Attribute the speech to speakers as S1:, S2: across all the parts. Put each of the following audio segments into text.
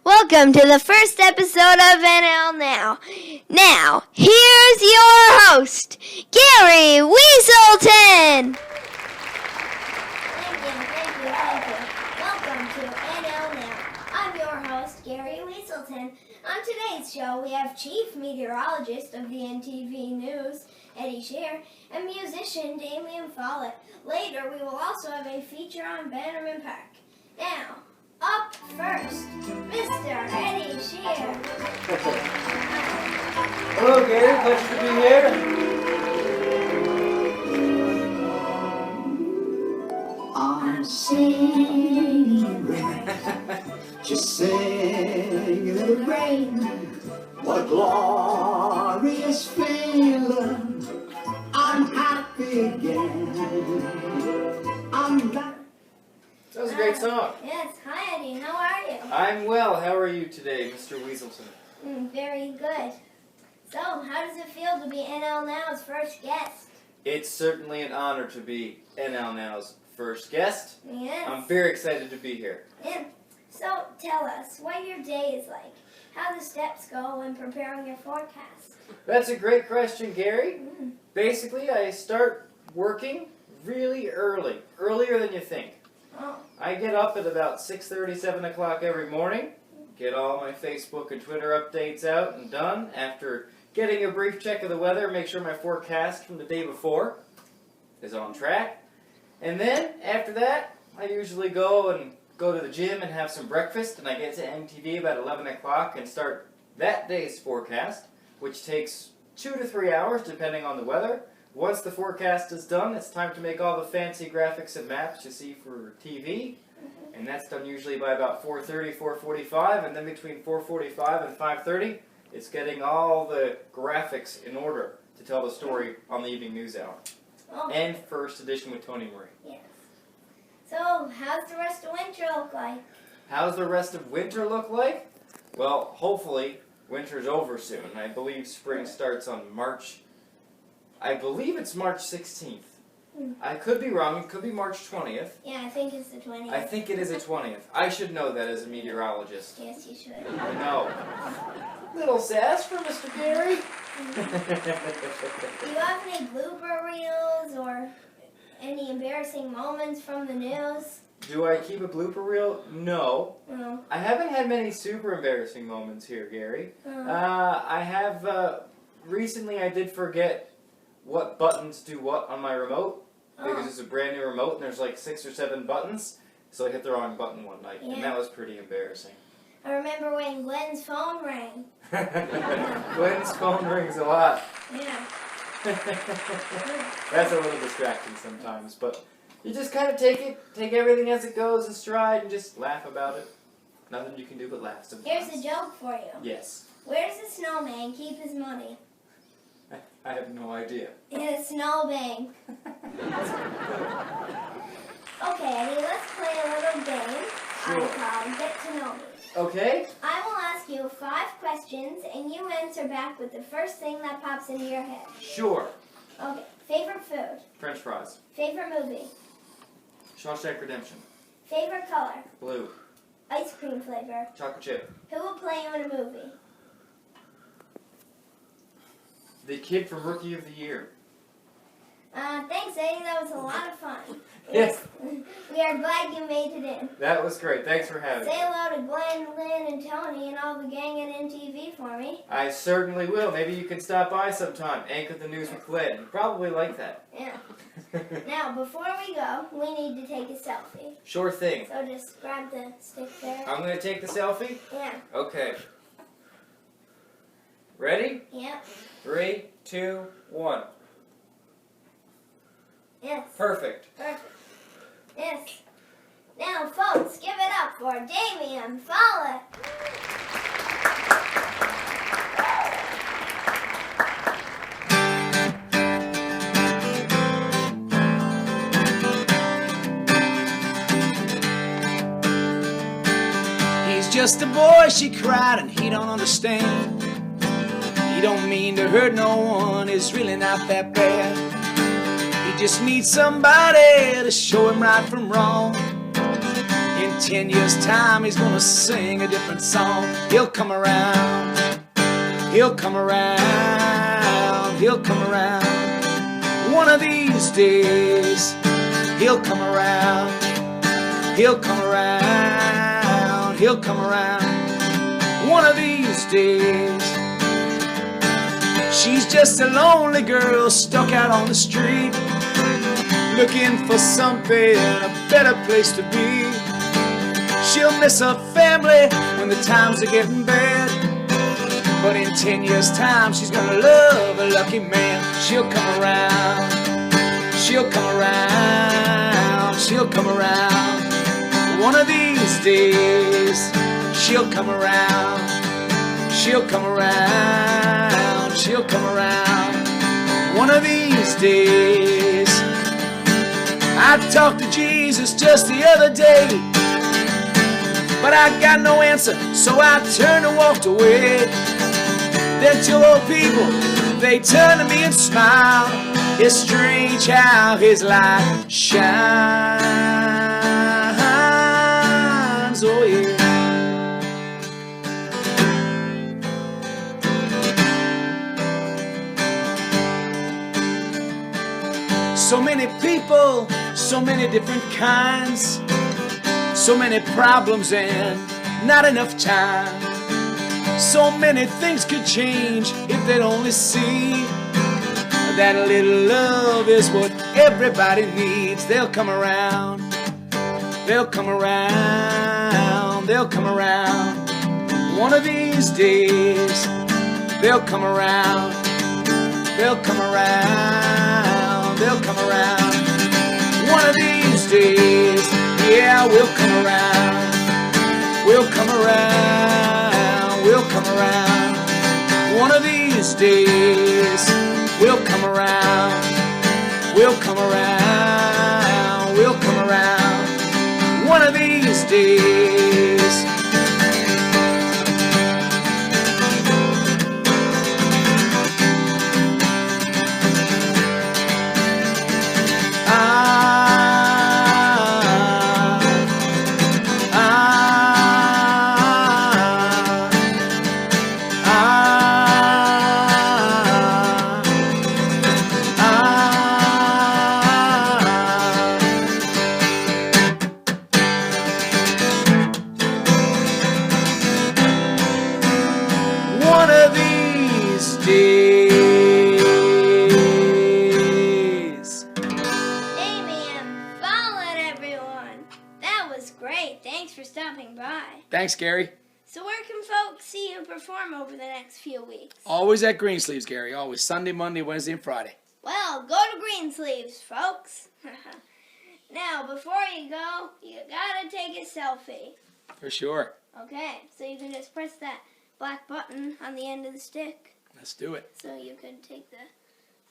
S1: Welcome to the first episode of NL Now. Now, here's your host, Gary Weaselton.
S2: Thank you. Welcome to NL Now. I'm your host, Gary Weaselton. On today's show, we have Chief Meteorologist of the NTV News, Eddie Shear, and musician Damian Follett. Later, we will also have a feature on Bannerman Park. Now, up first, Mr. Eddie Shear.
S3: Hello, Gary. Pleasure to be here.
S4: I'm singing rain, just singing in the rain. What a glorious feeling! I'm happy again. I'm back.
S3: That was a great song.
S2: Yes, hi Eddie, how are you?
S3: I'm well. How are you today, Mr. Weaselton?
S2: Very good. So, how does it feel to be NL Now's first guest?
S3: It's certainly an honor to be NL Now's first guest.
S2: Yes.
S3: I'm very excited to be here.
S2: Yeah. So, tell us what your day is like. How the steps go when preparing your forecast.
S3: That's a great question, Gary. Basically, I start working really early, earlier than you think.
S2: Oh.
S3: I get up at about 6:30, 7 o'clock every morning, get all my Facebook and Twitter updates out and done. After getting a brief check of the weather, make sure my forecast from the day before is on track. And then, after that, I usually go to the gym and have some breakfast, and I get to MTV about 11 o'clock and start that day's forecast, which takes 2 to 3 hours depending on the weather. Once the forecast is done, it's time to make all the fancy graphics and maps you see for TV, and that's done usually by about 4:30, 4:45, and then between 4:45 and 5:30, it's getting all the graphics in order to tell the story on the evening news hour.
S2: Oh.
S3: And First Edition with Tony Murray.
S2: Yes. So, how's the rest of winter look like?
S3: How's the rest of winter look like? Well, hopefully, winter's over soon. I believe spring starts on it's March 16th. I could be wrong. It could be March 20th.
S2: Yeah, I think it's the 20th.
S3: I think it is the 20th. I should know that as a meteorologist.
S2: Yes, you should.
S3: I know. Little sass for Mr. Gary.
S2: Do you have any blooper reels or any embarrassing moments from the news?
S3: Do I keep a blooper reel? No.
S2: No.
S3: I haven't had many super embarrassing moments here, Gary. I have, recently I did forget what buttons do what on my remote, because it's a brand new remote and there's like 6 or 7 buttons, so I hit the wrong button one night, and that was pretty embarrassing.
S2: I remember when Glenn's phone rang.
S3: Glenn's phone rings a lot.
S2: Yeah.
S3: That's a little distracting sometimes, but you just kind of take everything as it goes in stride and just laugh about it. Nothing you can do but laugh sometimes.
S2: Here's a joke for you.
S3: Yes.
S2: Where does a snowman keep his money?
S3: I have no idea.
S2: In a snowbank. Okay, Eddie, let's play a little game.
S3: Sure.
S2: I call Get to Know Me.
S3: Okay.
S2: I will ask you 5 questions, and you answer back with the first thing that pops into your head.
S3: Sure.
S2: Okay, favorite food?
S3: French fries.
S2: Favorite movie?
S3: Shawshank Redemption.
S2: Favorite color?
S3: Blue.
S2: Ice cream flavor?
S3: Chocolate chip.
S2: Who will play you in a movie?
S3: The kid from Rookie of the Year.
S2: Thanks, Eddie. That was a lot of fun.
S3: Yes.
S2: We are glad you made it in.
S3: That was great. Thanks for having
S2: Say
S3: me.
S2: hello to Glenn, Lynn, and Tony, and all the gang at NTV for me.
S3: I certainly will. Maybe you can stop by sometime. Anchor the news with Glenn. You'd probably like that.
S2: Yeah. Now, before we go, we need to take a selfie.
S3: Sure thing.
S2: So just grab the stick there.
S3: I'm going to take the selfie?
S2: Yeah.
S3: Okay. Ready?
S2: Yep.
S3: 3, 2, 1.
S2: Yes.
S3: Perfect.
S2: Perfect. Yes. Now, folks, give it up for Damian Follett.
S5: He's just a boy, she cried, and he don't understand. He don't mean to hurt no one, it's really not that bad. He just needs somebody to show him right from wrong. In In 10 years' time, he's gonna sing a different song. He'll come around. He'll come around. He'll come around. One of these days, he'll come around. He'll come around. He'll come around. One of these days. She's just a lonely girl stuck out on the street, looking for something, a better place to be. She'll miss her family when the times are getting bad, but in 10 years' time she's gonna love a lucky man. She'll come around. She'll come around. She'll come around. One of these days she'll come around. She'll come around. She'll come around. One of these days. I talked to Jesus just the other day, but I got no answer, so I turned and walked away. Then two old people, they turned to me and smiled. It's strange how his light shines. Oh yeah. So many people, so many different kinds, so many problems and not enough time. So many things could change if they'd only see that a little love is what everybody needs. They'll come around. They'll come around. They'll come around. One of these days, they'll come around. They'll come around. They'll come around. One of these days, yeah, we'll come around. We'll come around. We'll come around. One of these days, we'll come around. We'll come around. We'll come around. One of these days. One of these days.
S2: Damian Follett, everyone. That was great. Thanks for stopping by.
S5: Thanks, Gary.
S2: So where can folks see you perform over the next few weeks?
S5: Always at Greensleeves, Gary. Always Sunday, Monday, Wednesday, and Friday.
S2: Well, go to Greensleeves, folks. Now, before you go, you gotta take a selfie.
S5: For sure.
S2: Okay, so you can just press that black button on the end of the stick.
S5: Let's do it.
S2: So you can take the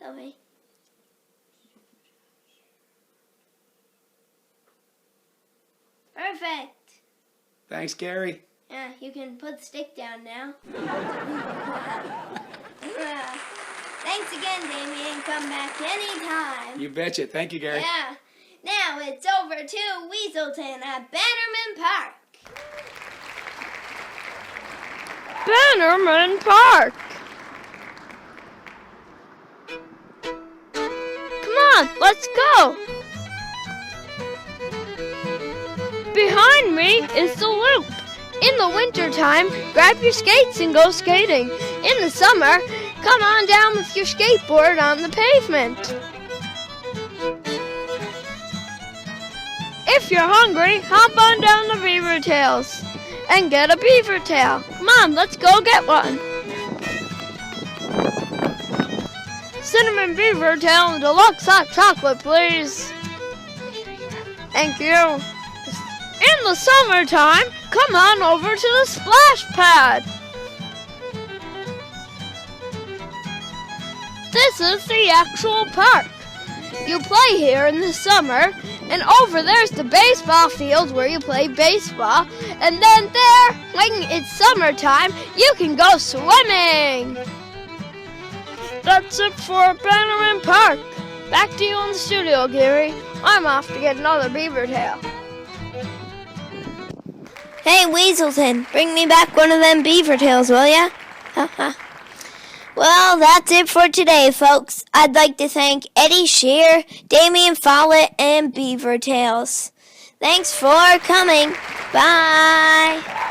S2: selfie. Perfect.
S5: Thanks, Gary.
S2: Yeah, you can put the stick down now. Thanks again, Damian. Come back anytime.
S5: You betcha. Thank you, Gary.
S2: Yeah. Now it's over to Weaselton at Bannerman Park.
S1: Bannerman Park. Come on, let's go. Behind me is the loop. In the wintertime, grab your skates and go skating. In the summer, come on down with your skateboard on the pavement. If you're hungry, hop on down to Beaver Tails and get a beaver tail. Come on, let's go get one. Cinnamon beaver tail deluxe hot chocolate, please. Thank you. In the summertime, come on over to the splash pad. This is the actual park. You play here in the summer, and over there's the baseball field where you play baseball, and then there, when it's summertime, you can go swimming. That's it for Bannerman Park. Back to you in the studio, Gary. I'm off to get another beaver tail.
S2: Hey, Weaselton, bring me back one of them beaver tails, will ya? Well, that's it for today, folks. I'd like to thank Eddie Shear, Damian Follett, and Beaver Tails. Thanks for coming. Bye.